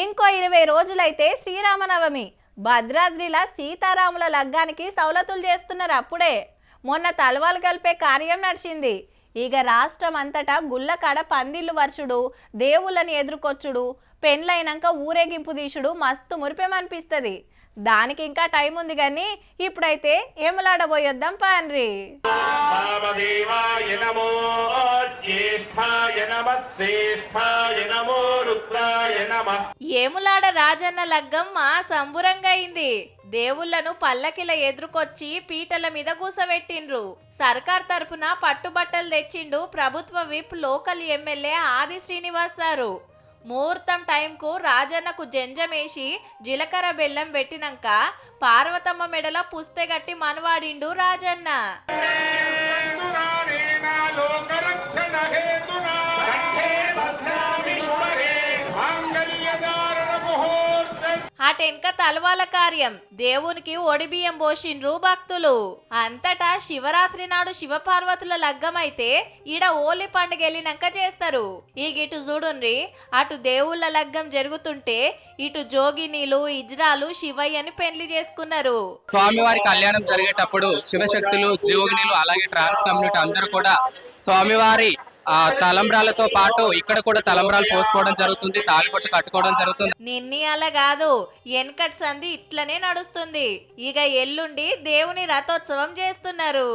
ఇంకో 20 రోజులైతే శ్రీరామనవమి. భద్రాద్రిల సీతారాముల లగ్గానికి సౌలతులు చేస్తున్నారు. అప్పుడే మొన్న తలవాలు కలిపే కార్యం నడిచింది. ఇక రాష్ట్రం అంతటా గుళ్ళ కాడ పందిళ్ళు వర్షుడు, దేవుళ్ళని ఎదుర్కొచ్చుడు, పెండ్లైనాక ఊరేగింపు తీసుడు మస్తు మురిపేమనిపిస్తుంది. దానికి ఇంకా టైం ఉంది కానీ ఇప్పుడైతే ఏమలాడబోయొద్దాం పాన్రి. ఏములాడ రాజన్న లగ్గం మా సంబురంగా అయింది. దేవుళ్లను పల్లకిల ఎదుర్కొచ్చి పీటల మీద కూసబెట్టిండ్రు. సర్కార్ తరపున పట్టుబట్టలు తెచ్చిండు ప్రభుత్వ విప్ లోకల్ ఎమ్మెల్యే ఆది శ్రీనివాస్ సారు. ముహూర్తం టైంకు రాజన్నకు జంజమేసి జీలకర్ర బెల్లం పెట్టినాక పార్వతమ్మ మెడల పుస్తెగట్టి మనవాడిండు రాజన్న. అటెన్క తలవాల కార్యం, దేవునికి ఒడిబియ్యం పోషిండ్రు భక్తులు. అంతటా శివరాత్రి నాడు శివపార్వతుల లగ్గమైతే ఈడ ఓలి పండుగ వెళ్ళినాక చేస్తారు. ఇటు చూడుండ్రి, అటు దేవుళ్ళ లగ్గం జరుగుతుంటే ఇటు జోగినీలు ఇజ్రాలు శివయ్యని పెళ్లి చేసుకున్నారు. స్వామివారి కళ్యాణం జరిగేటప్పుడు శివశక్తులు జోగినీలు అలాగే ట్రాన్స్ కమ్యూనిటీ అందరూ కూడా స్వామివారి తలంబ్రాలతో పాటు ఇక్కడ కూడా తలంబ్రాలు పోసుకోవడం జరుగుతుంది, తాలిపట్టు కట్టుకోవడం జరుగుతుంది. నిన్ని అలా కాదు, వెనకటి సంధి ఇట్లనే నడుస్తుంది. ఇక ఎల్లుండి దేవుని రథోత్సవం చేస్తున్నారు.